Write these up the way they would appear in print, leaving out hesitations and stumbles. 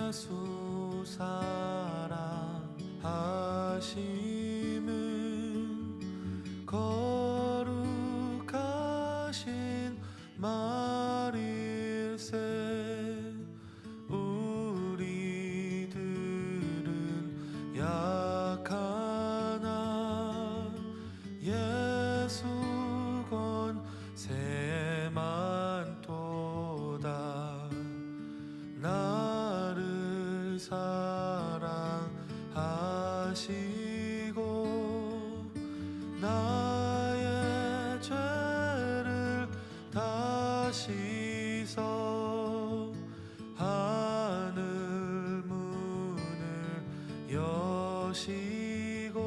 예수 사랑하심은 거룩하신 말일세. 우리들은 약하나 예수 권세 많도다. 나를 사랑하시고 나의 죄를 다 씻어 하늘 문을 여시고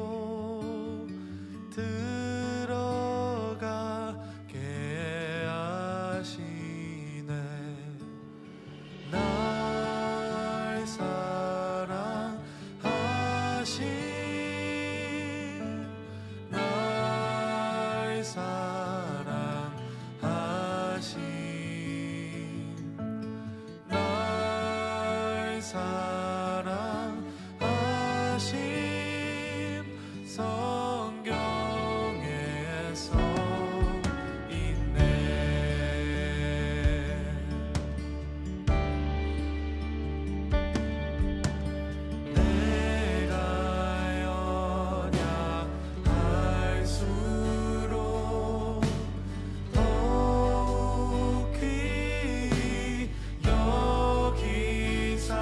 들어가게 하시네. 날 사랑하신 날 사랑하신 날 사랑하신 성경에 써 있네. 내가 연약할수록 더욱 귀히 여기사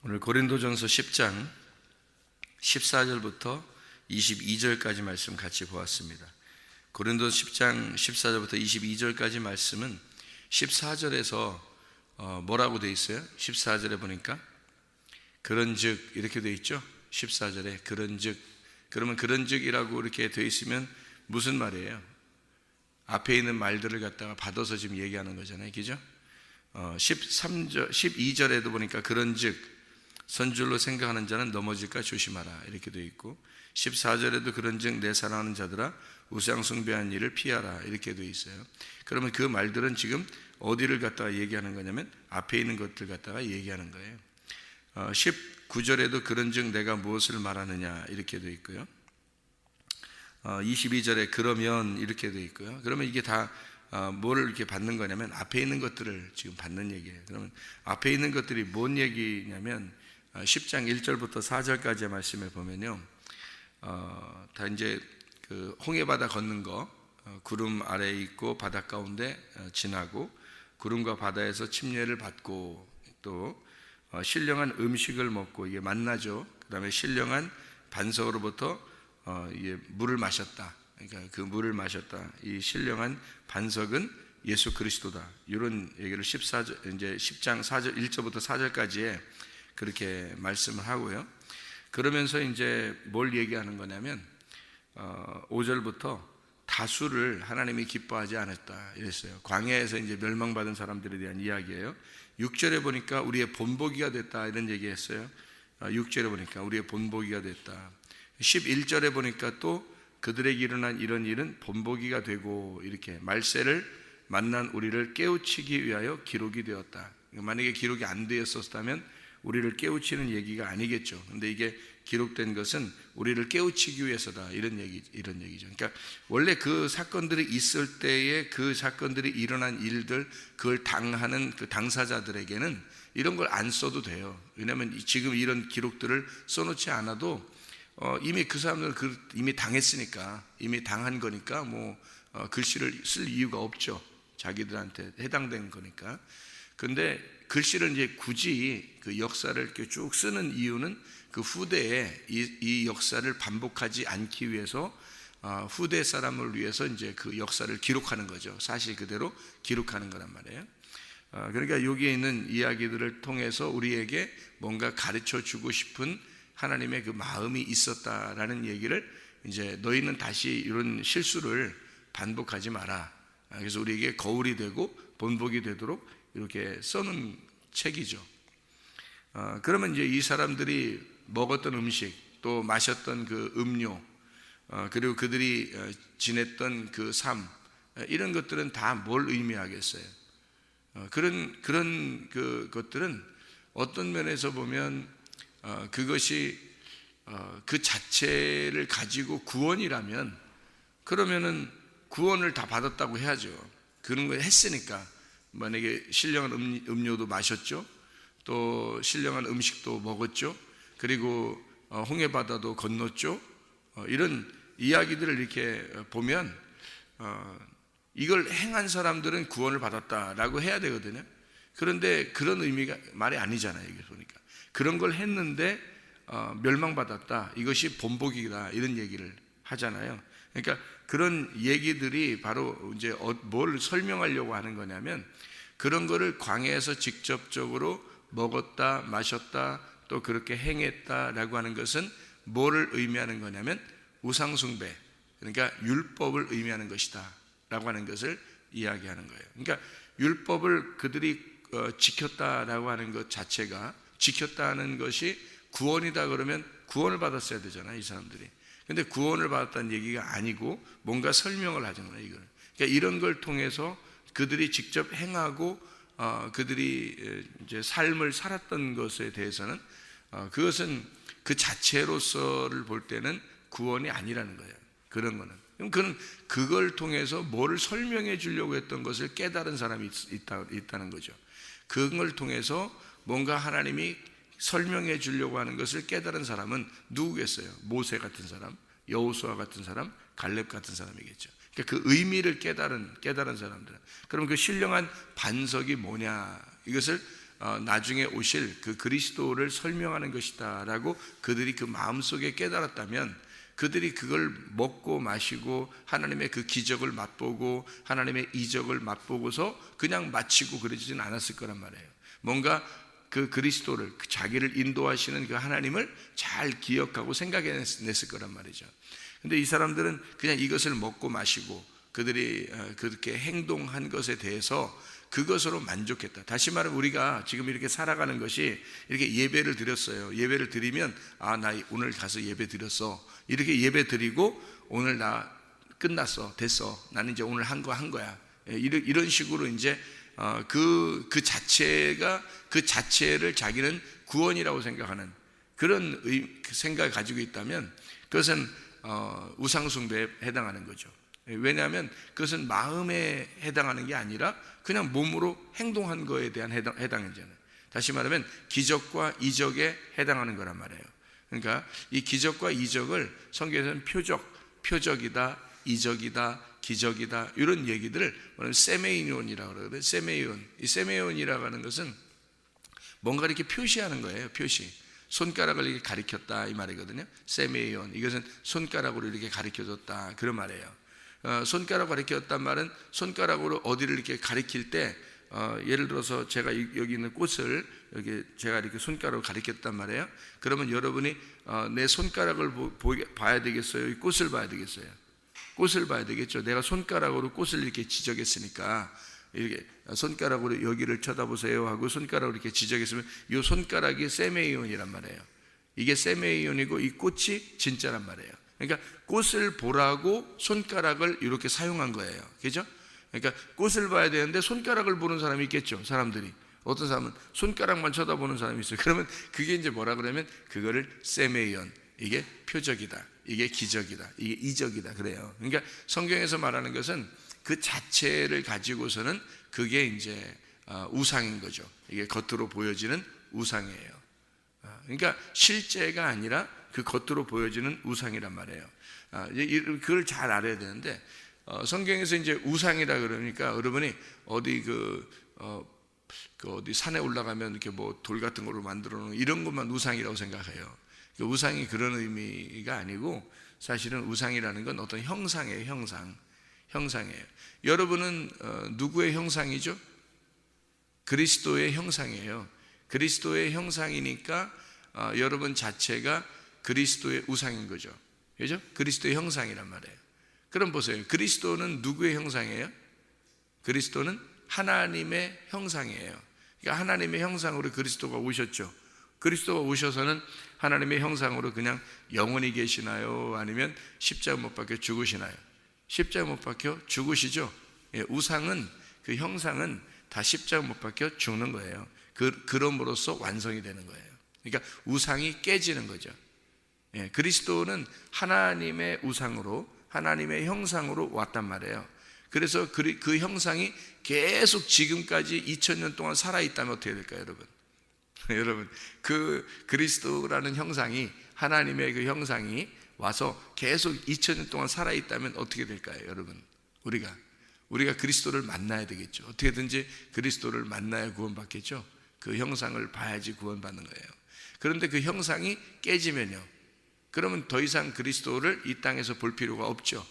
오늘 고린도전서 10장 14절부터 22절까지 말씀 같이 보았습니다. 고린도 10장 14절부터 22절까지 말씀은 14절에서 뭐라고 되어 있어요? 14절에 보니까 그런즉 이렇게 되어 있죠. 14절에 그런즉, 그러면 그런즉이라고 이렇게 되어 있으면 무슨 말이에요? 앞에 있는 말들을 갖다가 받아서 지금 얘기하는 거잖아요, 그죠? 12절에도 보니까 그런즉 선줄로 생각하는 자는 넘어질까 조심하라 이렇게 되어 있고, 14절에도 그런즉 내 사랑하는 자들아 우상 숭배한 일을 피하라 이렇게 되어 있어요. 그러면 그 말들은 지금 어디를 갖다가 얘기하는 거냐면 앞에 있는 것들 갖다가 얘기하는 거예요. 19절에도 그런즉 내가 무엇을 말하느냐 이렇게 되어 있고요. 22절에 그러면 이렇게 되어 있고요. 그러면 이게 다 뭐를 이렇게 받는 거냐면 앞에 있는 것들을 지금 받는 얘기예요. 그러면 앞에 있는 것들이 뭔 얘기냐면 10장 1절부터 4절까지의 말씀에 보면요, 다 이제 그 홍해바다 걷는 거, 구름 아래에 있고 바다 가운데 지나고 구름과 바다에서 침례를 받고 또 신령한 음식을 먹고 이게 만나죠. 그 다음에 신령한 반석으로부터 이게 물을 마셨다. 그러니까 그 물을 마셨다. 이 신령한 반석은 예수 그리스도다. 이런 얘기를 14절 이제 10장 4절 1절부터 4절까지에 그렇게 말씀을 하고요. 그러면서 이제 뭘 얘기하는 거냐면 5절부터 다수를 하나님이 기뻐하지 않았다 이랬어요. 광야에서 이제 멸망받은 사람들에 대한 이야기예요. 6절에 보니까 우리의 본보기가 됐다 이런 얘기했어요. 6절에 보니까 우리의 본보기가 됐다. 11절에 보니까 또 그들에게 일어난 이런 일은 본보기가 되고 이렇게 말세를 만난 우리를 깨우치기 위하여 기록이 되었다. 만약에 기록이 안 되었었다면 우리를 깨우치는 얘기가 아니겠죠. 근데 이게 기록된 것은 우리를 깨우치기 위해서다 이런 얘기죠. 그러니까 원래 그 사건들이 있을 때에 그 사건들이 일어난 일들, 그걸 당하는 그 당사자들에게는 이런 걸 안 써도 돼요. 왜냐하면 지금 이런 기록들을 써놓지 않아도 이미 그 사람들은 이미 당했으니까, 이미 당한 거니까 뭐 글씨를 쓸 이유가 없죠. 자기들한테 해당된 거니까. 근데 글씨를 이제 굳이 그 역사를 이렇게 쭉 쓰는 이유는 그 후대에 이 역사를 반복하지 않기 위해서, 후대 사람을 위해서 이제 그 역사를 기록하는 거죠. 사실 그대로 기록하는 거란 말이에요. 그러니까 여기에 있는 이야기들을 통해서 우리에게 뭔가 가르쳐 주고 싶은 하나님의 그 마음이 있었다라는 얘기를, 이제 너희는 다시 이런 실수를 반복하지 마라. 그래서 우리에게 거울이 되고 본보기 되도록 이렇게 써놓은 책이죠. 그러면 이제 이 사람들이 먹었던 음식, 또 마셨던 그 음료, 그리고 그들이 지냈던 그 삶, 이런 것들은 다 뭘 의미하겠어요? 그런 그 것들은 어떤 면에서 보면 그것이 그 자체를 가지고 구원이라면, 그러면은 구원을 다 받았다고 해야죠. 그런 걸 했으니까. 만약에 신령한 음료도 마셨죠, 또 신령한 음식도 먹었죠, 그리고 홍해바다도 건넜죠. 이런 이야기들을 이렇게 보면 이걸 행한 사람들은 구원을 받았다라고 해야 되거든요. 그런데 그런 의미가 말이 아니잖아요. 이게 보니까 그런 걸 했는데 멸망받았다, 이것이 본보기다, 이런 얘기를 하잖아요. 그러니까 그런 얘기들이 바로 이제 뭘 설명하려고 하는 거냐면, 그런 거를 광야에서 직접적으로 먹었다, 마셨다, 또 그렇게 행했다라고 하는 것은 뭐를 의미하는 거냐면 우상숭배, 그러니까 율법을 의미하는 것이다 라고 하는 것을 이야기하는 거예요. 그러니까 율법을 그들이 지켰다라고 하는 것 자체가, 지켰다는 것이 구원이다 그러면 구원을 받았어야 되잖아요, 이 사람들이. 근데 구원을 받았다는 얘기가 아니고 뭔가 설명을 하잖아요, 이걸. 그러니까 이런 걸 통해서 그들이 직접 행하고 그들이 이제 삶을 살았던 것에 대해서는 그것은 그 자체로서를 볼 때는 구원이 아니라는 거예요. 그런 거는. 그럼 그는 그걸 통해서 뭐를 설명해 주려고 했던 것을 깨달은 사람이 있다는 거죠. 그걸 통해서 뭔가 하나님이 설명해 주려고 하는 것을 깨달은 사람은 누구겠어요? 모세 같은 사람, 여호수아 같은 사람, 갈렙 같은 사람이겠죠. 그러니까 그 의미를 깨달은 사람들은. 그럼 그 신령한 반석이 뭐냐, 이것을 나중에 오실 그 그리스도를 설명하는 것이다라고 그들이 그 마음속에 깨달았다면 그들이 그걸 먹고 마시고 하나님의 그 기적을 맛보고 하나님의 이적을 맛보고서 그냥 마치고 그러지는 않았을 거란 말이에요. 뭔가 그 그리스도를, 자기를 인도하시는 그 하나님을 잘 기억하고 생각해냈을 거란 말이죠. 근데 이 사람들은 그냥 이것을 먹고 마시고 그들이 그렇게 행동한 것에 대해서 그것으로 만족했다. 다시 말하면 우리가 지금 이렇게 살아가는 것이 이렇게 예배를 드렸어요. 예배를 드리면 나 오늘 가서 예배 드렸어. 이렇게 예배 드리고 오늘 나 끝났어. 됐어. 나는 이제 오늘 한 거야. 이런 식으로 이제 그 자체를 자기는 구원이라고 생각하는 그런 생각을 가지고 있다면 그것은 우상숭배에 해당하는 거죠. 왜냐하면 그것은 마음에 해당하는 게 아니라 그냥 몸으로 행동한 거에 대한 해당이잖아요. 다시 말하면 기적과 이적에 해당하는 거란 말이에요. 그러니까 이 기적과 이적을 성경에서는 표적이다, 이적이다, 기적이다 이런 얘기들을 세메이온이라고 그러거든요. 세메이온. 이 세메이온이라고 하는 것은 뭔가 이렇게 표시하는 거예요. 표시. 손가락을 이렇게 가리켰다 이 말이거든요. 세메이온. 이것은 손가락으로 이렇게 가리켜줬다 그런 말이에요. 손가락으로 가리켰단 말은 손가락으로 어디를 이렇게 가리킬 때 예를 들어서 제가 여기 있는 꽃을 여기 제가 이렇게 손가락으로 가리켰단 말이에요. 그러면 여러분이 내 손가락을 봐야 되겠어요? 이 꽃을 봐야 되겠어요? 꽃을 봐야 되겠죠. 내가 손가락으로 꽃을 이렇게 지적했으니까 이렇게 손가락으로 여기를 쳐다보세요 하고 손가락으로 이렇게 지적했으면 이 손가락이 세메이온이란 말이에요. 이게 세메이온이고 이 꽃이 진짜란 말이에요. 그러니까 꽃을 보라고 손가락을 이렇게 사용한 거예요. 그죠? 그러니까 꽃을 봐야 되는데 손가락을 보는 사람이 있겠죠. 사람들이. 어떤 사람은 손가락만 쳐다보는 사람이 있어요. 그러면 그게 이제 뭐라 그러면 그거를 세메이온. 이게 표적이다. 이게 기적이다. 이게 이적이다. 그래요. 그러니까 성경에서 말하는 것은 그 자체를 가지고서는 그게 이제 우상인 거죠. 이게 겉으로 보여지는 우상이에요. 그러니까 실제가 아니라 그 겉으로 보여지는 우상이란 말이에요. 그걸 잘 알아야 되는데 성경에서 이제 우상이라 그러니까 여러분이 어디 어디 산에 올라가면 이렇게 뭐 돌 같은 걸로 만들어 놓은 이런 것만 우상이라고 생각해요. 그 우상이 그런 의미가 아니고 사실은 우상이라는 건 어떤 형상이에요. 형상이에요. 여러분은 누구의 형상이죠? 그리스도의 형상이에요. 그리스도의 형상이니까 여러분 자체가 그리스도의 우상인 거죠. 그죠? 그리스도의 형상이란 말이에요. 그럼 보세요. 그리스도는 누구의 형상이에요? 그리스도는 하나님의 형상이에요. 그러니까 하나님의 형상으로 그리스도가 오셨죠. 그리스도가 오셔서는 하나님의 형상으로 그냥 영원히 계시나요? 아니면 십자가 못 박혀 죽으시나요? 십자가 못 박혀 죽으시죠. 우상은 그 형상은 다 십자가 못 박혀 죽는 거예요. 그럼으로써 완성이 되는 거예요. 그러니까 우상이 깨지는 거죠. 그리스도는 하나님의 우상으로 하나님의 형상으로 왔단 말이에요. 그래서 그 형상이 계속 지금까지 2000년 동안 살아있다면 어떻게 될까요, 여러분? 여러분, 그 그리스도라는 형상이 하나님의 그 형상이 와서 계속 2000년 동안 살아있다면 어떻게 될까요, 여러분? 우리가 그리스도를 만나야 되겠죠. 어떻게든지 그리스도를 만나야 구원받겠죠. 그 형상을 봐야지 구원받는 거예요. 그런데 그 형상이 깨지면요, 그러면 더 이상 그리스도를 이 땅에서 볼 필요가 없죠.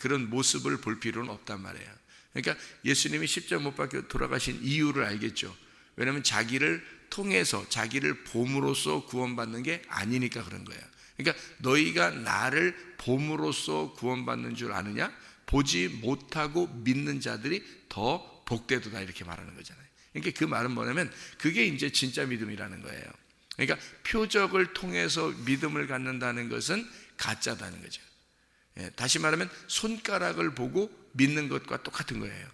그런 모습을 볼 필요는 없단 말이에요. 그러니까 예수님이 십자가 못 박혀 돌아가신 이유를 알겠죠. 왜냐하면 자기를 통해서 자기를 봄으로써 구원받는 게 아니니까 그런 거예요. 그러니까 너희가 나를 봄으로써 구원받는 줄 아느냐? 보지 못하고 믿는 자들이 더 복되도다 이렇게 말하는 거잖아요. 그러니까 그 말은 뭐냐면 그게 이제 진짜 믿음이라는 거예요. 그러니까 표적을 통해서 믿음을 갖는다는 것은 가짜다는 거죠. 다시 말하면 손가락을 보고 믿는 것과 똑같은 거예요.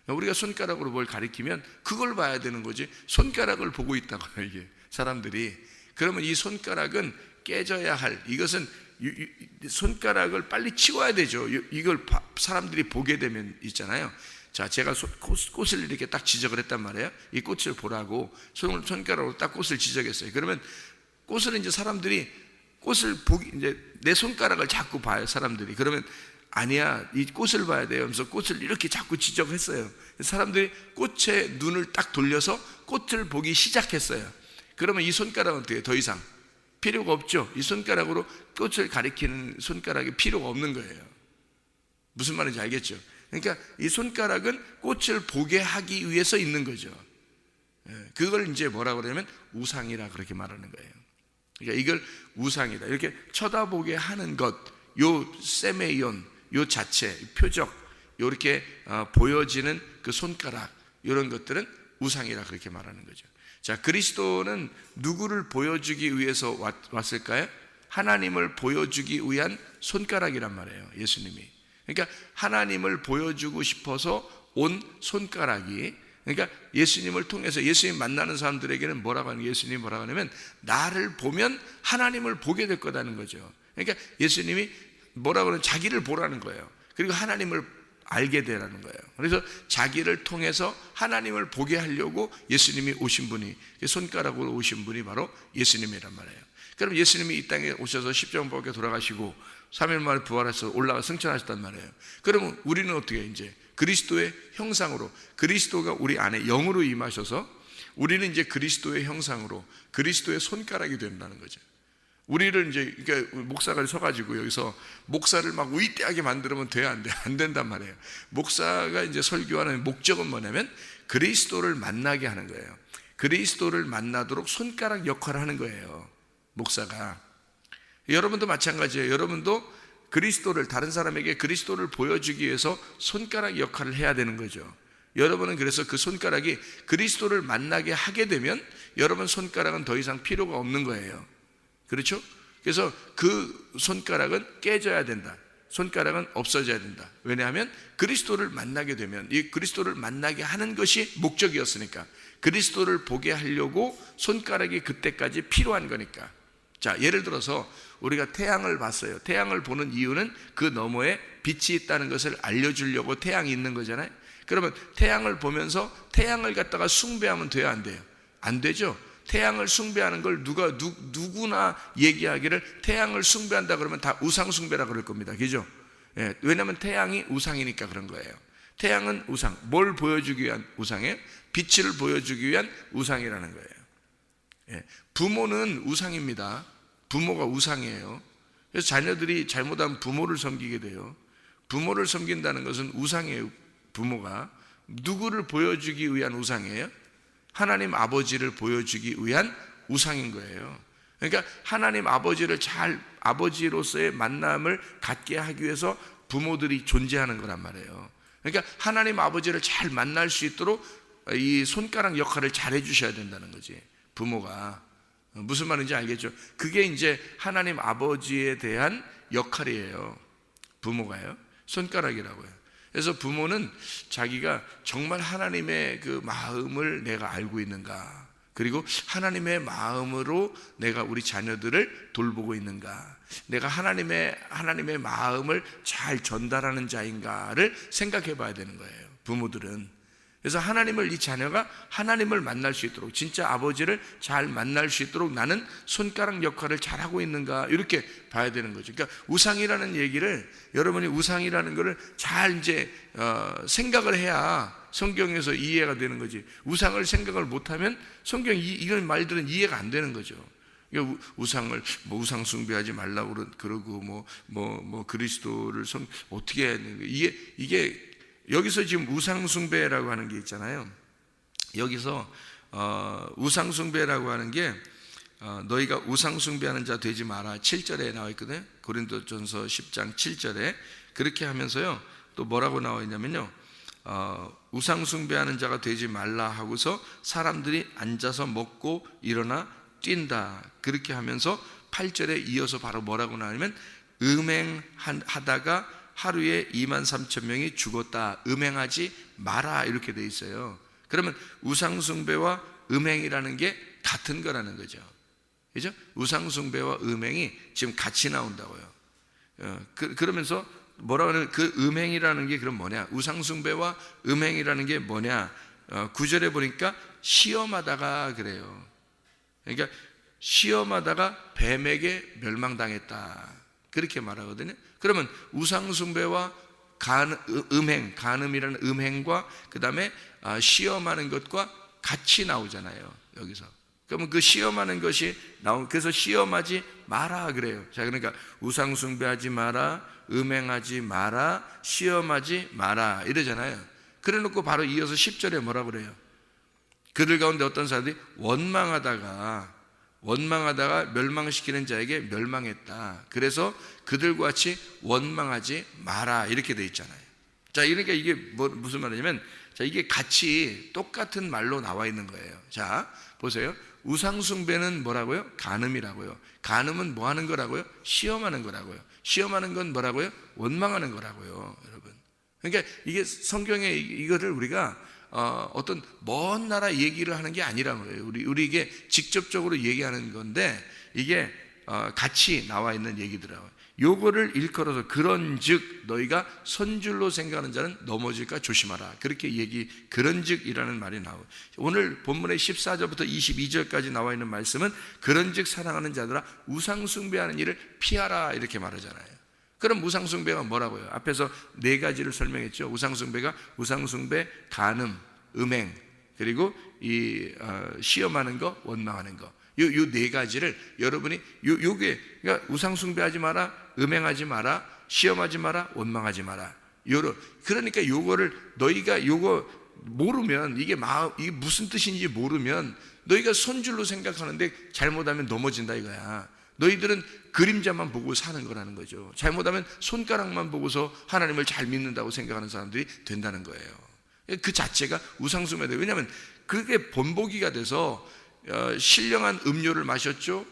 우리가 손가락으로 뭘 가리키면 그걸 봐야 되는 거지 손가락을 보고 있다고요, 이게 사람들이. 그러면 이 손가락은 깨져야 할, 이것은 손가락을 빨리 치워야 되죠. 이걸 사람들이 보게 되면 있잖아요. 자, 제가 꽃을 이렇게 딱 지적을 했단 말이에요. 이 꽃을 보라고 손가락으로 딱 꽃을 지적했어요. 그러면 꽃을 이제 사람들이 꽃을 보기, 이제 내 손가락을 자꾸 봐요, 사람들이. 그러면 아니야, 이 꽃을 봐야 돼요 하면서 꽃을 이렇게 자꾸 지적했어요. 사람들이 꽃에 눈을 딱 돌려서 꽃을 보기 시작했어요. 그러면 이 손가락은 어떻게 더 이상 필요가 없죠. 이 손가락으로 꽃을 가리키는 손가락이 필요가 없는 거예요. 무슨 말인지 알겠죠? 그러니까 이 손가락은 꽃을 보게 하기 위해서 있는 거죠. 그걸 이제 뭐라고 그러냐면 우상이라 그렇게 말하는 거예요. 그러니까 이걸 우상이다 이렇게 쳐다보게 하는 것, 요 세메이온, 요 자체, 표적, 요렇게 보여지는 그 손가락, 이런 것들은 우상이라 그렇게 말하는 거죠. 자, 그리스도는 누구를 보여주기 위해서 왔을까요? 하나님을 보여주기 위한 손가락이란 말이에요, 예수님이. 그러니까 하나님을 보여주고 싶어서 온 손가락이, 그러니까 예수님을 통해서 예수님 만나는 사람들에게는 뭐라고 하는, 예수님이 뭐라고 하냐면 나를 보면 하나님을 보게 될 거라는 거죠. 그러니까 예수님이 뭐라고 하면 자기를 보라는 거예요. 그리고 하나님을 알게 되라는 거예요. 그래서 자기를 통해서 하나님을 보게 하려고 예수님이 오신 분이, 손가락으로 오신 분이 바로 예수님이란 말이에요. 그럼 예수님이 이 땅에 오셔서 십자가에 돌아가시고 3일 만에 부활해서 올라가 승천하셨단 말이에요. 그러면 우리는 어떻게 이제 그리스도의 형상으로, 그리스도가 우리 안에 영으로 임하셔서 우리는 이제 그리스도의 형상으로 그리스도의 손가락이 된다는 거죠. 우리를 이제, 그러니까 목사가 서가지고 여기서 목사를 막 위대하게 만들면 돼, 안 돼? 안 된단 말이에요. 목사가 이제 설교하는 목적은 뭐냐면 그리스도를 만나게 하는 거예요. 그리스도를 만나도록 손가락 역할을 하는 거예요, 목사가. 여러분도 마찬가지예요. 여러분도 그리스도를, 다른 사람에게 그리스도를 보여주기 위해서 손가락 역할을 해야 되는 거죠. 여러분은 그래서 그 손가락이 그리스도를 만나게 하게 되면 여러분 손가락은 더 이상 필요가 없는 거예요. 그렇죠? 그래서 그 손가락은 깨져야 된다. 손가락은 없어져야 된다. 왜냐하면 그리스도를 만나게 되면, 이 그리스도를 만나게 하는 것이 목적이었으니까, 그리스도를 보게 하려고 손가락이 그때까지 필요한 거니까. 자, 예를 들어서 우리가 태양을 봤어요. 태양을 보는 이유는 그 너머에 빛이 있다는 것을 알려주려고 태양이 있는 거잖아요. 그러면 태양을 보면서 태양을 갖다가 숭배하면 돼요, 안 돼요? 안 되죠. 태양을 숭배하는 걸 누구나 얘기하기를 태양을 숭배한다 그러면 다 우상 숭배라 그럴 겁니다. 그죠? 예, 왜냐하면 태양이 우상이니까 그런 거예요. 태양은 우상, 뭘 보여주기 위한 우상이에요? 빛을 보여주기 위한 우상이라는 거예요. 예, 부모는 우상입니다. 부모가 우상이에요. 그래서 자녀들이 잘못하면 부모를 섬기게 돼요. 부모를 섬긴다는 것은 우상이에요. 부모가 누구를 보여주기 위한 우상이에요? 하나님 아버지를 보여주기 위한 우상인 거예요. 그러니까 하나님 아버지를 아버지로서의 만남을 갖게 하기 위해서 부모들이 존재하는 거란 말이에요. 그러니까 하나님 아버지를 잘 만날 수 있도록 이 손가락 역할을 잘 해주셔야 된다는 거지, 부모가. 무슨 말인지 알겠죠? 그게 이제 하나님 아버지에 대한 역할이에요. 부모가요, 손가락이라고요. 그래서 부모는 자기가 정말 하나님의 그 마음을 내가 알고 있는가, 그리고 하나님의 마음으로 내가 우리 자녀들을 돌보고 있는가, 내가 하나님의 마음을 잘 전달하는 자인가를 생각해 봐야 되는 거예요, 부모들은. 그래서 이 자녀가 하나님을 만날 수 있도록, 진짜 아버지를 잘 만날 수 있도록 나는 손가락 역할을 잘하고 있는가, 이렇게 봐야 되는 거죠. 그러니까 우상이라는 얘기를, 여러분이 우상이라는 것을 잘 이제 생각을 해야 성경에서 이해가 되는 거지. 우상을 생각을 못하면 성경 이런 말들은 이해가 안 되는 거죠. 그러니까 우상을 우상 숭배하지 말라고 그러고 그리스도를 어떻게 해야 되는 거예요? 이게 여기서 지금 우상숭배라고 하는 게 있잖아요. 여기서 우상숭배라고 하는 게 너희가 우상숭배하는 자 되지 마라, 7절에 나와 있거든요. 고린도전서 10장 7절에 그렇게 하면서요, 또 뭐라고 나와 있냐면요, 우상숭배하는 자가 되지 말라 하고서 사람들이 앉아서 먹고 일어나 뛴다, 그렇게 하면서 8절에 이어서 바로 뭐라고 나오냐면 음행하다가 하루에 23,000명이 죽었다, 음행하지 마라, 이렇게 돼 있어요. 그러면 우상숭배와 음행이라는 게 같은 거라는 거죠. 그죠? 우상숭배와 음행이 지금 같이 나온다고요. 그러면서 뭐라고 하냐면 그 음행이라는 게 그럼 뭐냐, 우상숭배와 음행이라는 게 뭐냐, 9절에 보니까 시험하다가 그래요. 그러니까 시험하다가 뱀에게 멸망당했다. 그렇게 말하거든요. 그러면 우상숭배와 간음이라는 음행과 그 다음에 시험하는 것과 같이 나오잖아요, 여기서. 그러면 그 시험하는 것이 그래서 시험하지 마라 그래요. 자, 그러니까 우상숭배하지 마라, 음행하지 마라, 시험하지 마라 이러잖아요. 그래 놓고 바로 이어서 10절에 뭐라 그래요? 그들 가운데 어떤 사람들이 원망하다가 멸망시키는 자에게 멸망했다. 그래서 그들과 같이 원망하지 마라 이렇게 돼 있잖아요. 자, 그러니까 이게 무슨 말이냐면, 자, 이게 같이 똑같은 말로 나와 있는 거예요. 자, 보세요. 우상숭배는 뭐라고요? 간음이라고요. 간음은 뭐 하는 거라고요? 시험하는 거라고요. 시험하는 건 뭐라고요? 원망하는 거라고요, 여러분. 그러니까 이게 성경에 이거를 우리가 어떤 먼 나라 얘기를 하는 게 아니라는 거예요. 우리 이게 직접적으로 얘기하는 건데, 이게 같이 나와 있는 얘기더라고요. 요거를 일컬어서 그런즉 너희가 선줄로 생각하는 자는 넘어질까 조심하라. 그렇게 그런즉이라는 말이 나와요. 오늘 본문의 14절부터 22절까지 나와 있는 말씀은 그런즉 사랑하는 자들아 우상 숭배하는 일을 피하라 이렇게 말하잖아요. 그럼 우상숭배가 뭐라고요? 앞에서 네 가지를 설명했죠. 우상숭배가 우상숭배, 간음, 음행, 그리고 시험하는 거, 원망하는 거. 요 네 가지를 여러분이 요게 그러니까 우상숭배하지 마라, 음행하지 마라, 시험하지 마라, 원망하지 마라. 그러니까 요거를 너희가 요거 모르면 이게 무슨 뜻인지 모르면 너희가 선줄로 생각하는데 잘못하면 넘어진다 이거야. 너희들은 그림자만 보고 사는 거라는 거죠. 잘못하면 손가락만 보고서 하나님을 잘 믿는다고 생각하는 사람들이 된다는 거예요. 그 자체가 우상숭배다. 왜냐하면 그게 본보기가 돼서 신령한 음료를 마셨죠.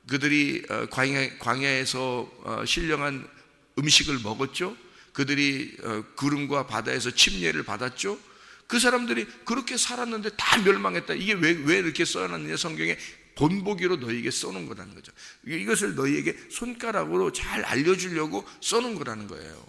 그들이 광야에서 신령한 음식을 먹었죠. 그들이 구름과 바다에서 침례를 받았죠. 그 사람들이 그렇게 살았는데 다 멸망했다. 이게 왜 이렇게 써놨느냐, 성경에 본보기로 너희에게 써놓은 거라는 거죠. 이것을 너희에게 손가락으로 잘 알려주려고 써놓은 거라는 거예요.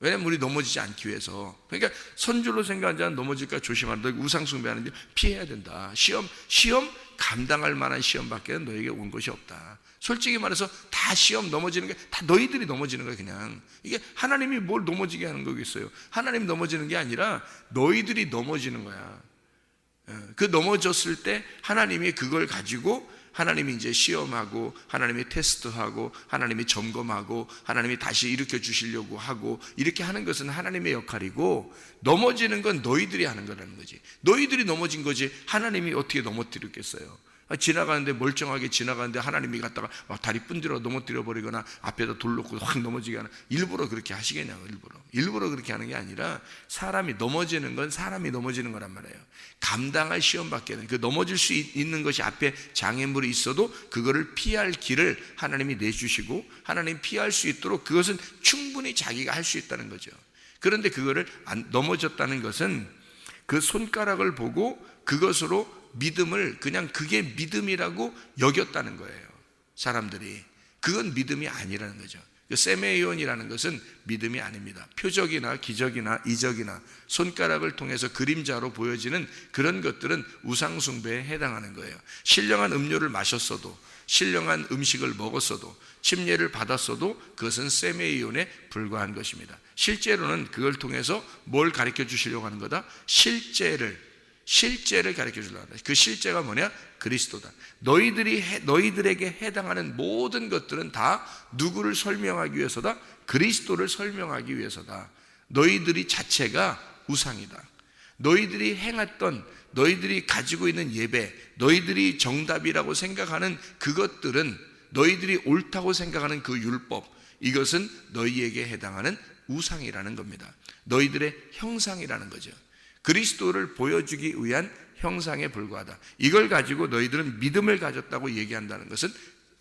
왜냐면 우리 넘어지지 않기 위해서. 그러니까 선줄로 생각하는 자는 넘어질까 조심하라. 너희 우상숭배하는 일 피해야 된다. 시험 감당할 만한 시험밖에 너희에게 온 것이 없다. 솔직히 말해서 다 시험 넘어지는 게 다 너희들이 넘어지는 거야. 그냥 이게 하나님이 뭘 넘어지게 하는 거겠어요? 하나님 넘어지는 게 아니라 너희들이 넘어지는 거야. 그 넘어졌을 때 하나님이 그걸 가지고 하나님이 이제 시험하고 하나님이 테스트하고 하나님이 점검하고 하나님이 다시 일으켜 주시려고 하고 이렇게 하는 것은 하나님의 역할이고, 넘어지는 건 너희들이 하는 거라는 거지. 너희들이 넘어진 거지 하나님이 어떻게 넘어뜨렸겠어요? 지나가는데 멀쩡하게 지나가는데 하나님이 갔다가 다리 분들어 넘어뜨려 버리거나 앞에다 돌 놓고 확 넘어지게 하는, 일부러 그렇게 하시겠냐고. 일부러 그렇게 하는 게 아니라 사람이 넘어지는 건 사람이 넘어지는 거란 말이에요. 감당할 시험밖에는, 그 넘어질 수 있는 것이 앞에 장애물이 있어도 그거를 피할 길을 하나님이 내주시고 하나님이 피할 수 있도록 그것은 충분히 자기가 할 수 있다는 거죠. 그런데 그거를 넘어졌다는 것은 그 손가락을 보고 그것으로 믿음을 그냥 그게 믿음이라고 여겼다는 거예요. 사람들이. 그건 믿음이 아니라는 거죠. 세메이온이라는 것은 믿음이 아닙니다. 표적이나 기적이나 이적이나 손가락을 통해서 그림자로 보여지는 그런 것들은 우상숭배에 해당하는 거예요. 신령한 음료를 마셨어도, 신령한 음식을 먹었어도, 침례를 받았어도 그것은 세메이온에 불과한 것입니다. 실제로는 그걸 통해서 뭘 가르쳐 주시려고 하는 거다? 실제를 가르쳐 주려고 한다. 그 실제가 뭐냐? 그리스도다. 너희들에게 해당하는 모든 것들은 다 누구를 설명하기 위해서다? 그리스도를 설명하기 위해서다. 너희들이 자체가 우상이다. 너희들이 행했던, 너희들이 가지고 있는 예배, 너희들이 정답이라고 생각하는 그것들은, 너희들이 옳다고 생각하는 그 율법, 이것은 너희에게 해당하는 우상이라는 겁니다. 너희들의 형상이라는 거죠. 그리스도를 보여주기 위한 형상에 불과하다. 이걸 가지고 너희들은 믿음을 가졌다고 얘기한다는 것은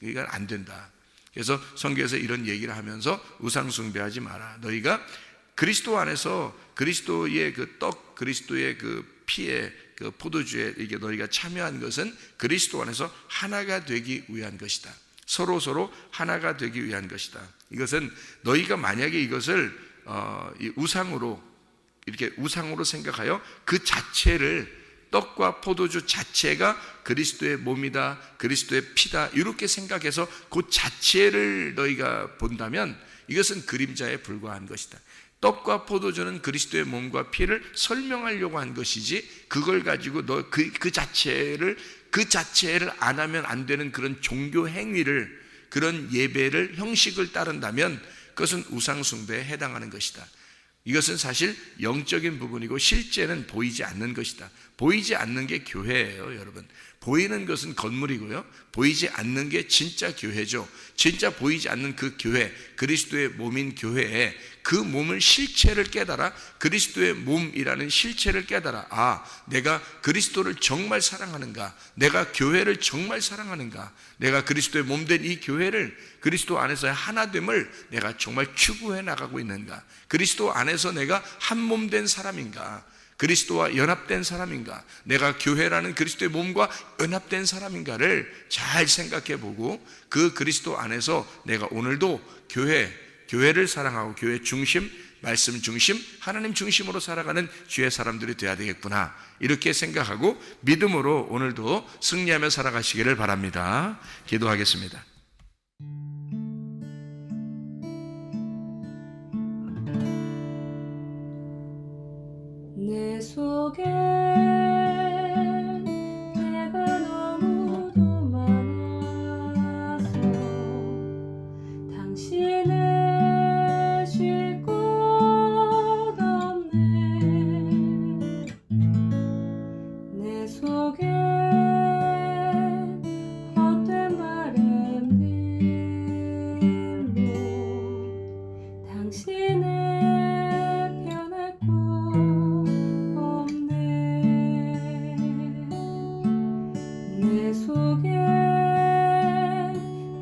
이건 안 된다. 그래서 성경에서 이런 얘기를 하면서 우상 숭배하지 마라. 너희가 그리스도 안에서 그리스도의 그 떡, 그리스도의 그 피에, 그 포도주에 이게 너희가 참여한 것은 그리스도 안에서 하나가 되기 위한 것이다. 서로 하나가 되기 위한 것이다. 이것은 너희가 만약에 이것을 이렇게 우상으로 생각하여 그 자체를 떡과 포도주 자체가 그리스도의 몸이다, 그리스도의 피다, 이렇게 생각해서 그 자체를 너희가 본다면 이것은 그림자에 불과한 것이다. 떡과 포도주는 그리스도의 몸과 피를 설명하려고 한 것이지, 그걸 가지고 너 그 자체를 안 하면 안 되는 그런 종교 행위를, 그런 예배를, 형식을 따른다면 그것은 우상숭배에 해당하는 것이다. 이것은 사실 영적인 부분이고 실제는 보이지 않는 것이다. 보이지 않는 게 교회예요, 여러분. 보이는 것은 건물이고요, 보이지 않는 게 진짜 교회죠. 진짜 보이지 않는 그 교회, 그리스도의 몸인 교회에 그 몸을 실체를 깨달아, 그리스도의 몸이라는 실체를 깨달아, 아, 내가 그리스도를 정말 사랑하는가, 내가 교회를 정말 사랑하는가, 내가 그리스도의 몸된 이 교회를, 그리스도 안에서의 하나됨을 내가 정말 추구해 나가고 있는가, 그리스도 안에서 내가 한 몸 된 사람인가, 그리스도와 연합된 사람인가, 내가 교회라는 그리스도의 몸과 연합된 사람인가를 잘 생각해 보고, 그 그리스도 안에서 내가 오늘도 교회를 사랑하고 교회 중심, 말씀 중심, 하나님 중심으로 살아가는 주의 사람들이 되어야 되겠구나, 이렇게 생각하고 믿음으로 오늘도 승리하며 살아가시기를 바랍니다. 기도하겠습니다. 내 속에 내가 너무도 많아서 당신을 쉴 곳 없네. 내 속에 헛된 바램들로 당신을 변할 곳 내 속에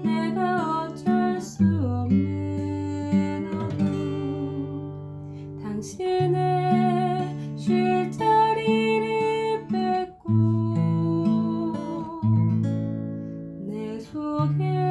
내가 어쩔 수 없는 어둠, 당신의 쉴 자리를 뺏고 내 속에